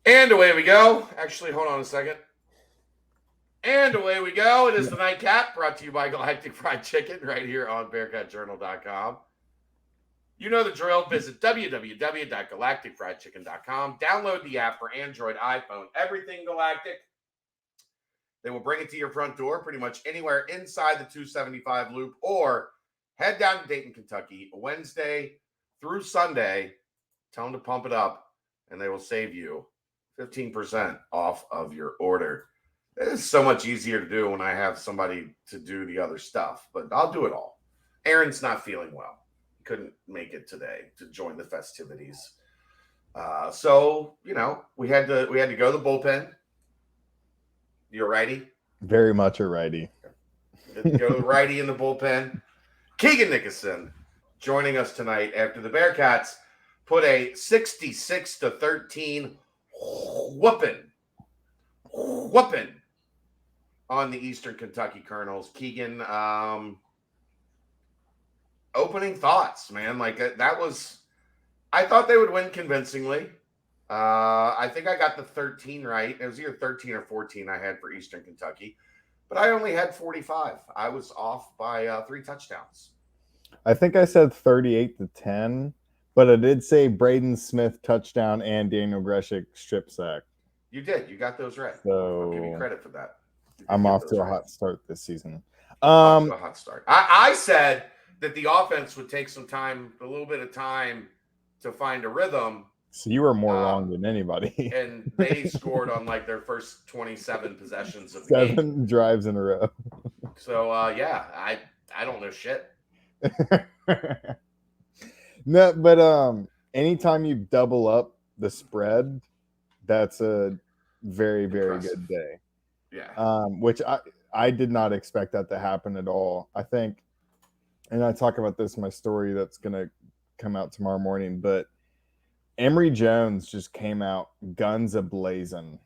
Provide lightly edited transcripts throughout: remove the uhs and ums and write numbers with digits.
And away we go. Actually, hold on a second. And away we go. It is the Nightcap, brought to you by Galactic Fried Chicken, right here on BearcatJournal.com. You know the drill. Visit www.galacticfriedchicken.com. Download the app for Android, iPhone, everything Galactic. They will bring it to your front door pretty much anywhere inside the 275 loop, or head down to Dayton, Kentucky, Wednesday through Sunday. Tell them to pump it up, and they will save you 15% off of your order. It's so much easier to do when I have somebody to do the other stuff, but I'll do it all. Aaron's not feeling well. He couldn't make it today to join the festivities. So, we had to go to the bullpen. You're righty? Very much a righty. Go righty in the bullpen. Keegan Nickerson joining us tonight after the Bearcats put a 66-13 whooping on the Eastern Kentucky Colonels. Keegan, opening thoughts, man. Like that was, I thought they would win convincingly. I think I got the 13 right. It was either 13 or 14 I had for Eastern Kentucky, but I only had 45. I was off by 3 touchdowns. I think I said 38-10, but I did say Braden Smith touchdown and Daniel Greshik strip sack. You did. You got those right. So I'll give you credit for that. I'm off to a hot start this season. Off to a hot start. I said that the offense would take some time, a little bit of time to find a rhythm. So you were more wrong than anybody. And they scored on like their first 27 possessions of the 7 game. drives in a row. So I don't know shit. No, but anytime you double up the spread, that's a very, very good day. Yeah. Which I did not expect that to happen at all. I think, and I talk about this in my story that's going to come out tomorrow morning, but Emory Jones just came out guns a-blazing,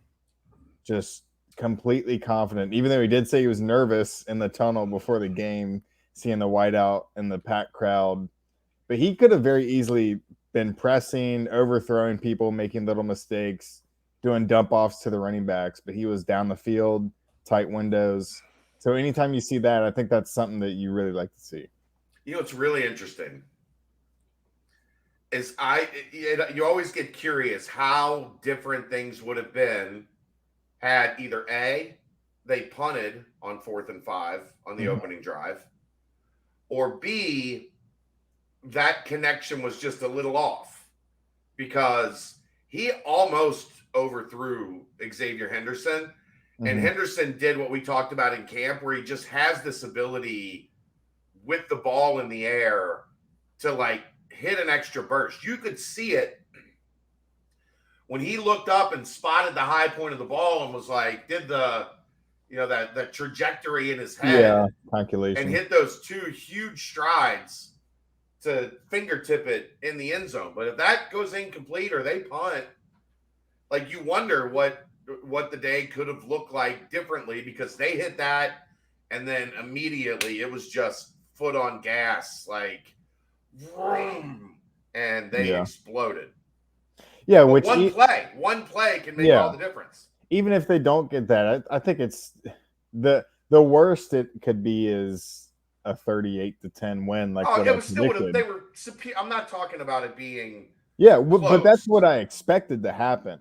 just completely confident, even though he did say he was nervous in the tunnel before the game, seeing the whiteout and the packed crowd. But he could have very easily been pressing, overthrowing people, making little mistakes, doing dump-offs to the running backs, but he was down the field, tight windows. So anytime you see that, I think that's something that you really like to see. It's really interesting. You always get curious how different things would have been had either A, they punted on 4th and 5 on the opening drive, or B, that connection was just a little off because he almost overthrew Xavier Henderson. And Henderson did what we talked about in camp, where he just has this ability with the ball in the air to like hit an extra burst. You could see it when he looked up and spotted the high point of the ball and was like, did the trajectory in his head, calculation, and hit those 2 huge strides to fingertip it in the end zone. But if that goes incomplete or they punt, like you wonder what the day could have looked like differently, because they hit that and then immediately it was just foot on gas, like vroom, and they exploded. Yeah, but which one play can make all the difference. Even if they don't get that, I think it's the worst it could be is a 38-10 win. Like what it was still they were. I'm not talking about it being. Yeah, but that's what I expected to happen.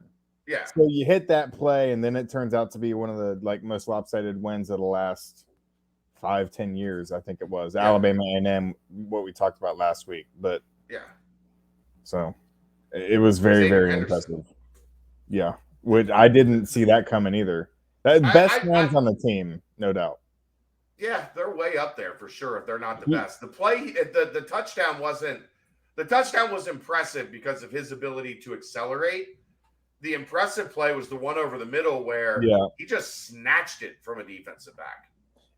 Yeah. So you hit that play, and then it turns out to be one of the most lopsided wins of the last 5-10 years. I think it was Alabama A&M, what we talked about last week. But so it was very, very impressive. Yeah, which I didn't see that coming either. Best ones on the team, no doubt. Yeah, they're way up there for sure. If they're not the best, the touchdown wasn't. The touchdown was impressive because of his ability to accelerate. The impressive play was the one over the middle where he just snatched it from a defensive back.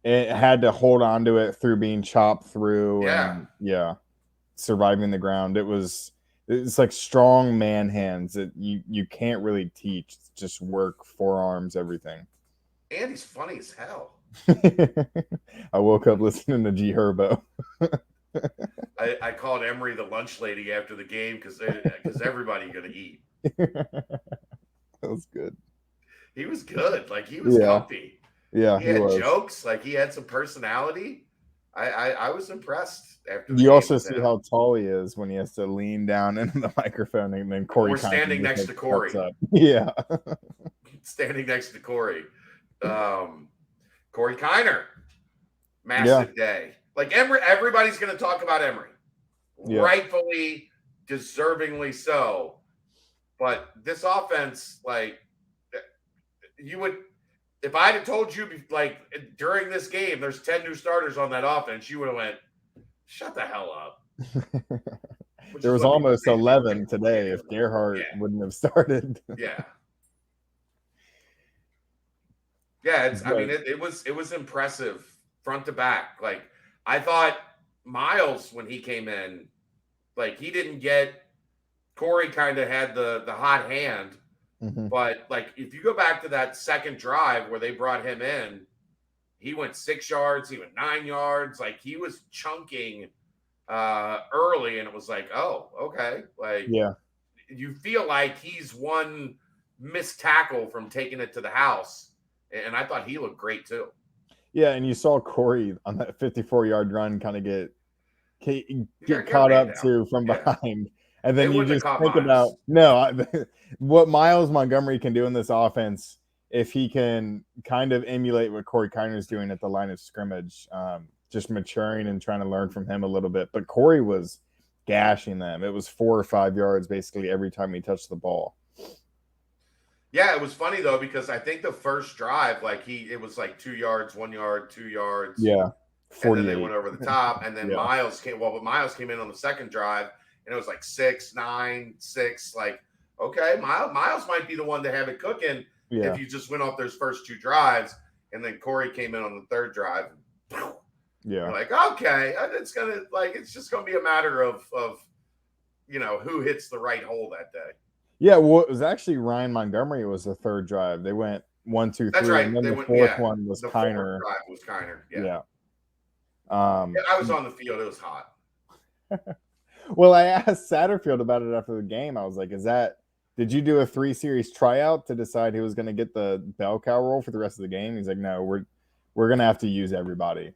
It had to hold on to it through being chopped through. And, surviving the ground. It's like strong man hands that you can't really teach. It's just work, forearms, everything. And he's funny as hell. I woke up listening to G Herbo. I called Emory the lunch lady after the game because everybody gonna eat. That he was good. Like he was comfy. Yeah, He he had was. jokes. Like he had some personality. I was impressed after the You game also with see him. how tall he is when he has to lean down into the microphone, and then Corey. We're standing next to Corey. Yeah, standing next to Corey. Corey Kiner, massive day. Like Emory, everybody's going to talk about Emory, rightfully, deservingly so. But this offense, like you would, if I had told you like during this game, there's 10 new starters on that offense, you would have went, shut the hell up. There was almost 11 today if Gerhardt wouldn't have started. Yeah. Yeah, I mean, it was impressive front to back. Like I thought Miles when he came in, like he didn't get Corey kind of had the hot hand, but like if you go back to that second drive where they brought him in, he went 6 yards, he went 9 yards, like he was chunking early, and it was like, oh, okay, like you feel like he's one missed tackle from taking it to the house. And I thought he looked great too. Yeah, and you saw Corey on that 54-yard run kind of get caught up too from behind. And then you just think about what Miles Montgomery can do in this offense if he can kind of emulate what Corey Kiner's doing at the line of scrimmage, just maturing and trying to learn from him a little bit. But Corey was gashing them. It was 4 or 5 yards basically every time he touched the ball. Yeah, it was funny though because I think the first drive, like it was like 2 yards, 1 yard, 2 yards. Yeah, 48. And then they went over the top, and then Miles came. Well, but Miles came in on the second drive, and it was like 6, 9, 6. Like, okay, Miles might be the one to have it cooking if you just went off those first 2 drives, and then Corey came in on the third drive. And, you're like, okay, it's just gonna be a matter of who hits the right hole that day. Yeah, well, it was actually Ryan Montgomery was the third drive. They went 1, 2, 3. That's right. And then the fourth one was Kiner. Yeah. I was on the field. It was hot. Well, I asked Satterfield about it after the game. I was like, did you do a 3-series tryout to decide who was going to get the bell cow role for the rest of the game? He's like, no, we're going to have to use everybody.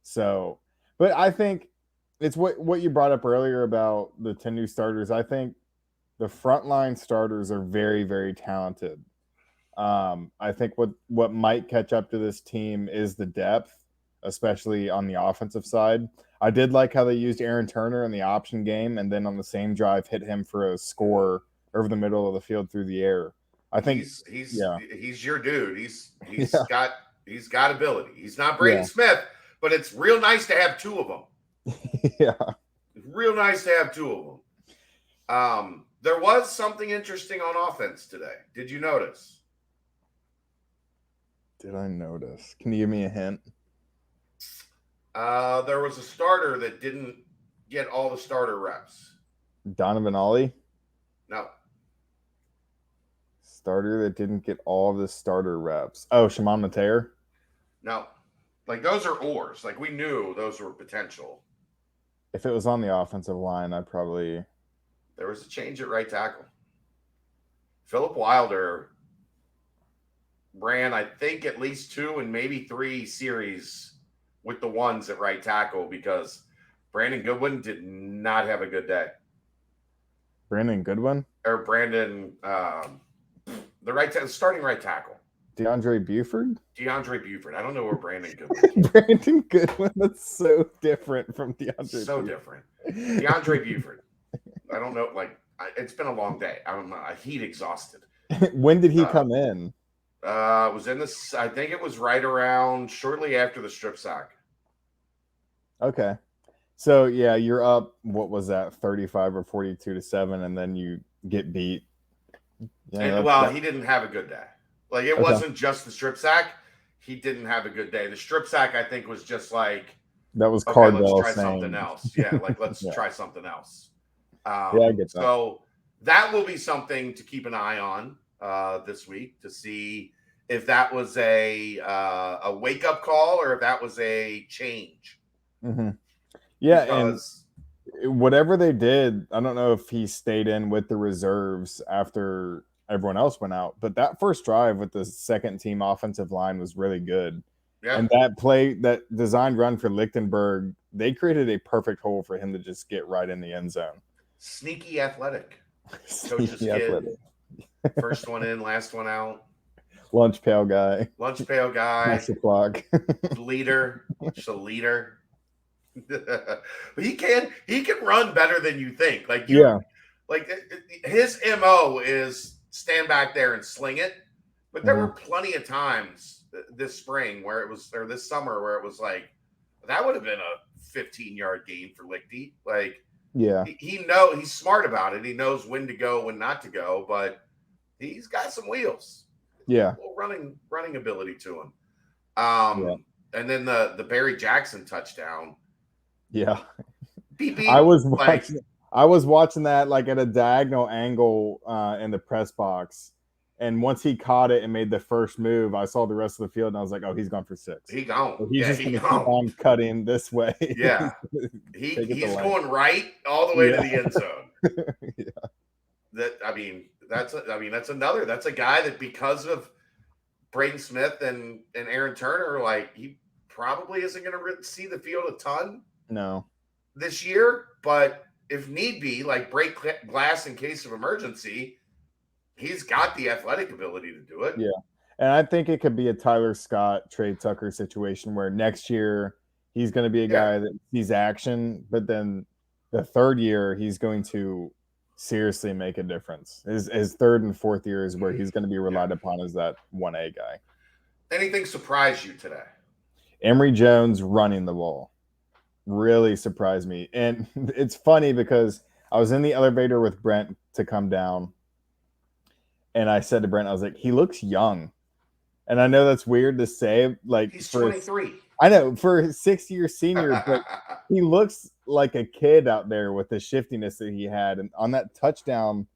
So, but I think it's what you brought up earlier about the 10 new starters. I think the frontline starters are very, very talented. I think what might catch up to this team is the depth, especially on the offensive side. I did like how they used Aaron Turner in the option game, and then on the same drive hit him for a score over the middle of the field through the air. I think he's your dude. He's got ability. He's not Braden Smith, but it's real nice to have 2 of them. It's real nice to have 2 of them. There was something interesting on offense today. Did you notice? Did I notice? Can you give me a hint? There was a starter that didn't get all the starter reps. Donovan Ollie? No. Starter that didn't get all of the starter reps. Oh, Shimon Mateer? No. Like, those are oars. Like, we knew those were potential. If it was on the offensive line, I'd probably... There was a change at right tackle. Philip Wilder ran, I think, at least 2 and maybe 3 series with the ones at right tackle because Brandon Goodwin did not have a good day. Brandon Goodwin? Or Brandon, starting right tackle. DeAndre Buford? DeAndre Buford. I don't know where Brandon Goodwin is. Brandon Goodwin, that's so different from DeAndre So Buford. different. DeAndre Buford. I don't know. Like, it's been a long day. I don't know. I heat exhausted. When did he come in? It was in this. I think it was right around shortly after the strip sack. Okay. So, yeah, you're up, what was that, 35 or 42-7, and then you get beat. Yeah, he didn't have a good day. Like, it wasn't just the strip sack. He didn't have a good day. The strip sack, I think, was just like, that was Cardell let's try saying something else. Yeah, like, let's try something else. I get that. So that will be something to keep an eye on this week to see if that was a wake-up call or if that was a change. Mm-hmm. Yeah, because... and whatever they did, I don't know if he stayed in with the reserves after everyone else went out. But that first drive with the second team offensive line was really good. Yeah. And that designed run for Lichtenberg, they created a perfect hole for him to just get right in the end zone. Sneaky athletic. Coach's Sneaky kid. athletic. First one in, last one out. Lunch pail guy. Lunch pail guy. Master clock. Leader. Just a leader. But he can run better than you think. Like his MO is stand back there and sling it. But there were plenty of times this spring where it was, or this summer where it was like, that would have been a 15-yard gain for Lichty. Like, he's smart about it. He knows when to go, when not to go, but he's got some wheels. Yeah. A little running ability to him. And then the Barry Jackson touchdown. Yeah. Beep, beep, I was watching that like at a diagonal angle in the press box. And once he caught it and made the first move, I saw the rest of the field and I was like, oh, he's gone for 6. He gone. So he's just going to keep on cutting this way. Yeah. he's going right all the way to the end zone. That's a guy that, because of Braden Smith and Aaron Turner, like, he probably isn't going to see the field a ton. No. This year, but if need be, like break glass in case of emergency, he's got the athletic ability to do it. Yeah. And I think it could be a Tyler Scott, Trey Tucker situation where next year he's going to be a guy that sees action, but then the third year he's going to seriously make a difference. His third and fourth year is where he's going to be relied upon as that 1A guy. Anything surprise you today? Emory Jones running the ball really surprised me. And it's funny because I was in the elevator with Brent to come down. And I said to Brent, I was like, he looks young. And I know that's weird to say. Like, he's 23. I know, for a 6-year senior, but he looks like a kid out there with the shiftiness that he had. And on that touchdown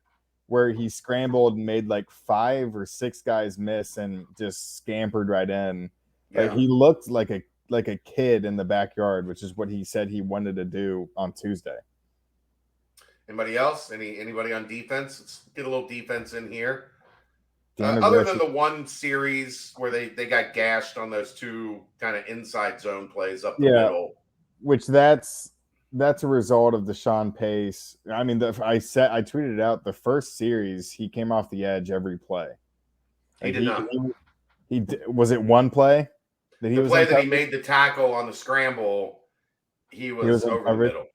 where he scrambled and made like 5 or 6 guys miss and just scampered right in, like he looked like a kid in the backyard, which is what he said he wanted to do on Tuesday. Anybody else? Anybody on defense? Let's get a little defense in here. Other than the one series where they got gashed on those 2 kind of inside zone plays up the middle. Which that's a result of the Sean Pace. I mean, I tweeted it out. The first series, he came off the edge every play. He did not. Was it one play? That he made the tackle on the scramble, he was over the middle.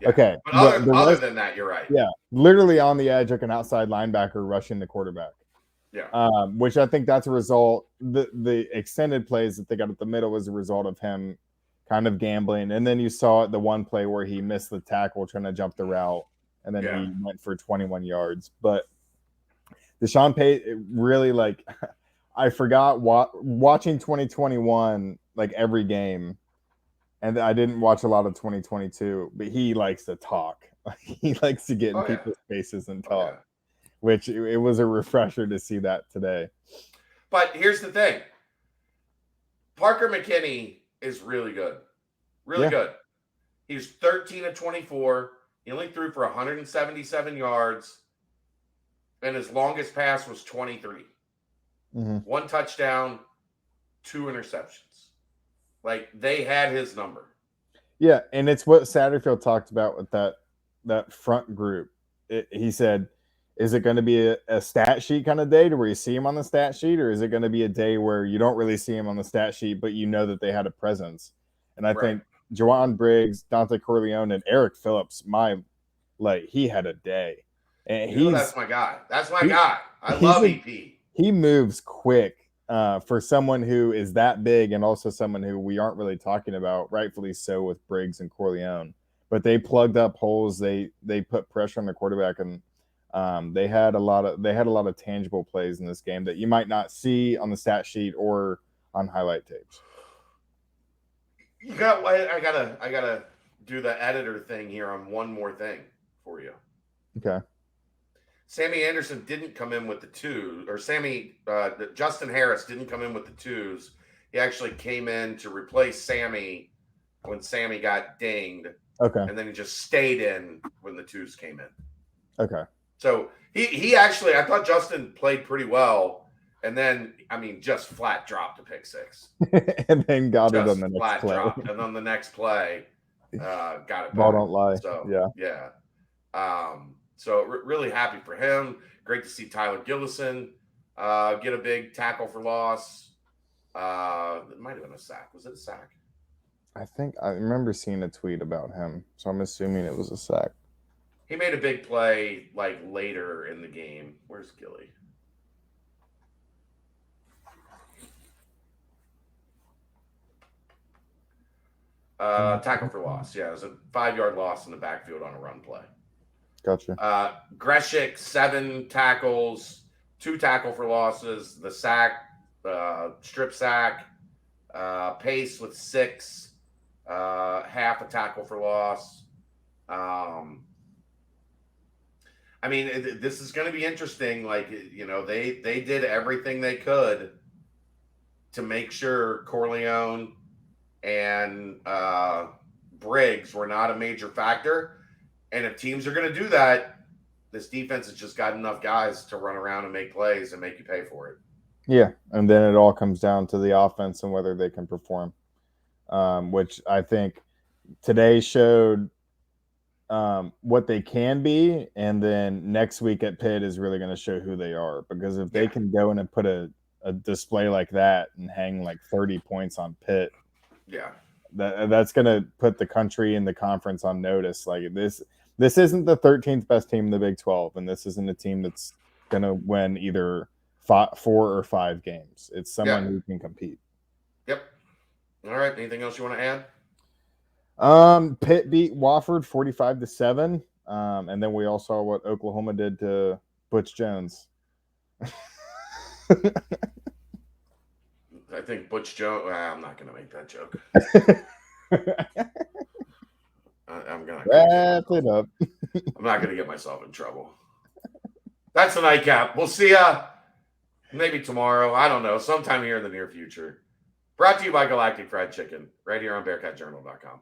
Yeah. Okay. But other than that, you're right. Yeah. Literally on the edge, like an outside linebacker rushing the quarterback. Yeah. Which I think that's a result. The extended plays that they got at the middle was a result of him kind of gambling. And then you saw the one play where he missed the tackle trying to jump the route. And then he went for 21 yards. But the Sean Pace, really, like, I forgot watching 2021, like every game. And I didn't watch a lot of 2022, but he likes to talk. He likes to get in people's faces and talk, which it was a refresher to see that today. But here's the thing. Parker McKinney is really good. Really good. He's 13 of 24. He only threw for 177 yards. And his longest pass was 23. 1 touchdown, 2 interceptions. Like, they had his number. Yeah, and it's what Satterfield talked about with that front group. He said, is it going to be a stat sheet kind of day to where you see him on the stat sheet, or is it going to be a day where you don't really see him on the stat sheet, but you know that they had a presence? And I think Jawan Briggs, Dante Corleone, and Eric Phillips, he had a day. And that's my guy. That's my guy. I love EP. He moves quick for someone who is that big, and also someone who we aren't really talking about, rightfully so, with Briggs and Corleone. But they plugged up holes. They put pressure on the quarterback, and they had a lot of tangible plays in this game that you might not see on the stat sheet or on highlight tapes. I gotta do the editor thing here on one more thing for you. Okay. Sammy Anderson didn't come in with the 2, or Justin Harris didn't come in with the 2s. He actually came in to replace Sammy when Sammy got dinged. Okay. And then he just stayed in when the 2s came in. Okay. So he actually, I thought Justin played pretty well. And then, just flat dropped a pick six. And then got it on Just the next flat play. dropped. And on the next play, got it Ball back. don't lie. So, yeah. So really happy for him. Great to see Tyler Gillison get a big tackle for loss. It might have been a sack. Was it a sack? I think I remember seeing a tweet about him, so I'm assuming it was a sack. He made a big play like later in the game. Where's Gilly? Tackle for loss. Yeah, it was a 5-yard loss in the backfield on a run play. Gotcha. Greshik, 7 tackles, 2 tackle for losses, the sack, strip sack, Pace with 6, half a tackle for loss. This is going to be interesting. Like, they did everything they could to make sure Corleone and Briggs were not a major factor. And if teams are going to do that, this defense has just got enough guys to run around and make plays and make you pay for it. Yeah, and then it all comes down to the offense and whether they can perform, which I think today showed what they can be, and then next week at Pitt is really going to show who they are. Because if they can go in and put a display like that and hang like 30 points on Pitt, that's going to put the country and the conference on notice. Like this isn't the 13th best team in the Big 12, and this isn't a team that's going to win either 4 or 5 games. It's someone who can compete. Yep. All right. Anything else you want to add? Pitt beat Wofford 45-7. And then we all saw what Oklahoma did to Butch Jones. I think Butch Jones. I'm not going to make that joke. I'm going to wrap it up. I'm not going to get myself in trouble. That's the nightcap. We'll see ya maybe tomorrow. I don't know. Sometime here in the near future. Brought to you by Galactic Fried Chicken, right here on BearcatJournal.com.